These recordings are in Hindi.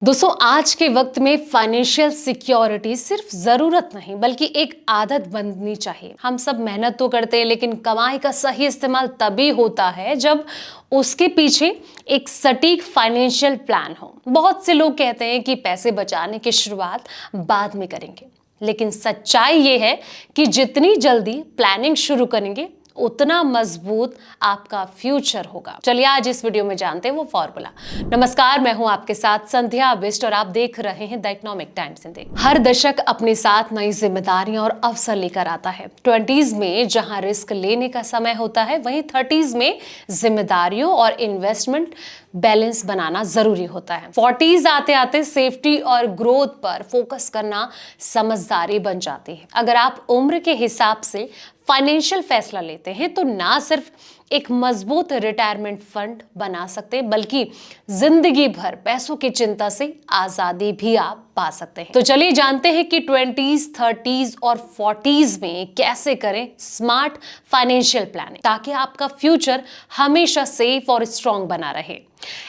दोस्तों, आज के वक्त में फाइनेंशियल सिक्योरिटी सिर्फ जरूरत नहीं बल्कि एक आदत बननी चाहिए। हम सब मेहनत तो करते हैं, लेकिन कमाई का सही इस्तेमाल तभी होता है जब उसके पीछे एक सटीक फाइनेंशियल प्लान हो। बहुत से लोग कहते हैं कि पैसे बचाने की शुरुआत बाद में करेंगे, लेकिन सच्चाई ये है कि जितनी जल्दी प्लानिंग शुरू करेंगे उतना मजबूत आपका फ्यूचर होगा। चलिए आज इस वीडियो में जानते हैं वो फॉर्मूला। नमस्कार, मैं हूं आपके साथ संध्या बिष्ट और आप देख रहे हैं द इकोनॉमिक टाइम्स हिंदी। हर दशक अपने साथ नई जिम्मेदारियां और अवसर लेकर आता है। 20s में जहां रिस्क लेने का समय होता है, वहीं 30s में जिम्मेदारियों और इन्वेस्टमेंट बैलेंस बनाना जरूरी होता है। 40s आते आते सेफ्टी और ग्रोथ पर फोकस करना समझदारी बन जाती है। अगर आप उम्र के हिसाब से फाइनेंशियल फैसला लेते हैं तो ना सिर्फ एक मजबूत रिटायरमेंट फंड बना सकते हैं, बल्कि जिंदगी भर पैसों की चिंता से आजादी भी आप पा सकते हैं। तो चलिए जानते हैं कि 20s, 30s और 40s में कैसे करें स्मार्ट फाइनेंशियल प्लानिंग, ताकि आपका फ्यूचर हमेशा सेफ और स्ट्रॉन्ग बना रहे।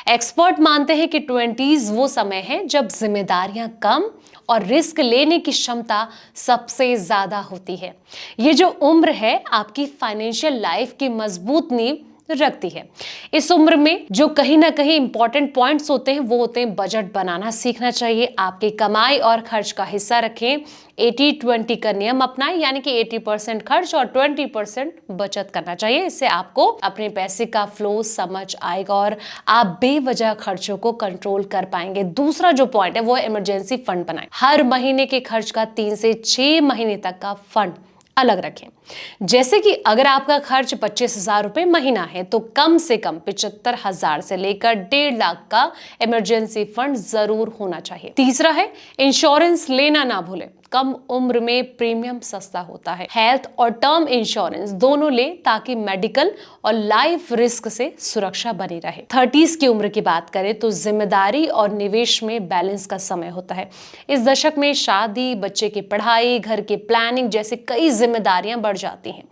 एक्सपर्ट मानते हैं कि 20s वो समय है जब जिम्मेदारियां कम और रिस्क लेने की क्षमता सबसे ज्यादा होती है। ये जो उम्र है आपकी फाइनेंशियल लाइफ की मजबूत नींव रखती है। इस उम्र में जो कहीं ना कहीं इंपॉर्टेंट पॉइंट्स होते हैं वो होते हैं बजट बनाना सीखना चाहिए, आपकी कमाई और खर्च का हिस्सा रखें, 80-20 का नियम अपनाएं, यानी कि 80% खर्च और 20% बचत करना चाहिए। इससे आपको अपने पैसे का फ्लो समझ आएगा और आप बेवजह खर्चों को कंट्रोल कर पाएंगे। दूसरा जो पॉइंट है वो है इमरजेंसी फंड बनाएं। हर महीने के खर्च का 3 से 6 महीने तक का फंड अलग रखें। जैसे कि अगर आपका खर्च 25,000 रुपए महीना है तो कम से कम 75,000 से लेकर 1.5 लाख का इमरजेंसी फंड जरूर होना चाहिए। तीसरा है इंश्योरेंस लेना ना भूलें। कम उम्र में प्रीमियम सस्ता होता है। हेल्थ और टर्म इंश्योरेंस दोनों ले ताकि मेडिकल और लाइफ रिस्क से सुरक्षा बनी रहे। 30s की उम्र की बात करें तो जिम्मेदारी और निवेश में बैलेंस का समय होता है। इस दशक में शादी, बच्चे की पढ़ाई, घर की प्लानिंग जैसे कई जिम्मेदारियां बढ़ जाती हैं।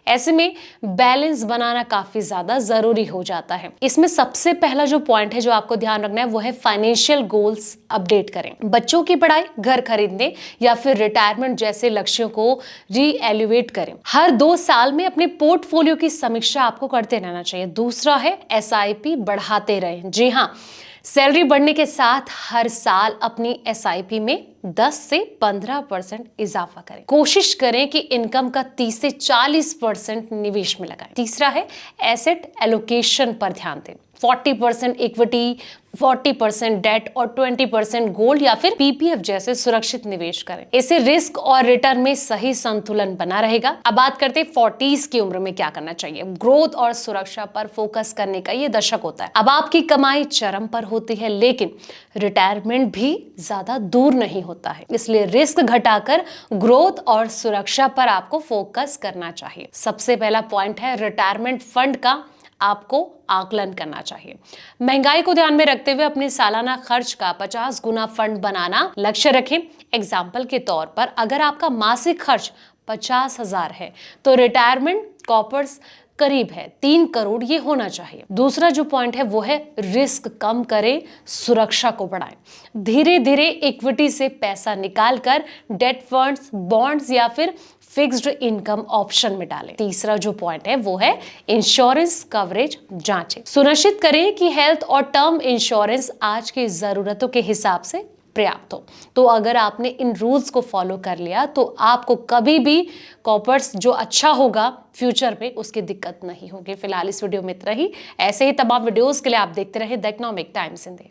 ऐसे में बैलेंस बनाना काफी ज्यादा जरूरी हो जाता है। इसमें सबसे पहला जो पॉइंट है जो आपको ध्यान रखना है वो है फाइनेंशियल गोल्स अपडेट करें। बच्चों की पढ़ाई, घर खरीदने या फिर रिटायरमेंट जैसे लक्ष्यों को रीएवैल्यूएट करें। हर 2 साल में अपने पोर्टफोलियो की समीक्षा आपको करते रहना चाहिए। दूसरा है एसआईपी बढ़ाते रहें। जी हाँ, सैलरी बढ़ने के साथ हर साल अपनी एसआईपी में 10 से 15% इजाफा करें। कोशिश करें कि इनकम का 30 से 40% निवेश में लगाएं। तीसरा है एसेट एलोकेशन पर ध्यान दें। 40% इक्विटी, 40% डेट और 20% गोल्ड या फिर पीपीएफ जैसे सुरक्षित निवेश करें। इससे रिस्क और रिटर्न में सही संतुलन बना रहेगा। अब बात करते हैं 40s की उम्र में क्या करना चाहिए। ग्रोथ और सुरक्षा पर फोकस करने का ये दशक होता है। अब आपकी कमाई चरम पर होती है, लेकिन रिटायरमेंट भी ज्यादा दूर नहीं होता है, इसलिए रिस्क घटाकर ग्रोथ और सुरक्षा पर आपको फोकस करना चाहिए। सबसे पहला पॉइंट है रिटायरमेंट फंड का आपको आकलन करना चाहिए। महंगाई को ध्यान में रखते हुए अपने सालाना खर्च का 50 गुना फंड बनाना लक्ष्य रखें। एग्जाम्पल के तौर पर अगर आपका मासिक खर्च 50,000 है तो रिटायरमेंट कॉर्पस करीब है 3 करोड़ ये होना चाहिए। दूसरा जो पॉइंट है वो है रिस्क कम करें, सुरक्षा को बढ़ाएं। धीरे धीरे इक्विटी से पैसा निकालकर डेट फंड्स, बॉन्ड्स या फिर फिक्स्ड इनकम ऑप्शन में डालें। तीसरा जो पॉइंट है वो है इंश्योरेंस कवरेज जांचें। सुनिश्चित करें कि हेल्थ और टर्म इंश्योरेंस आज की जरूरतों के हिसाब से पर्याप्त हो। तो अगर आपने इन रूल्स को फॉलो कर लिया तो आपको कभी भी कॉर्पोरेट्स जो अच्छा होगा फ्यूचर में उसकी दिक्कत नहीं होगी। फिलहाल इस वीडियो में इतना ही। ऐसे ही तमाम वीडियोस के लिए आप देखते रहे द इकोनॉमिक टाइम्स हिंदी।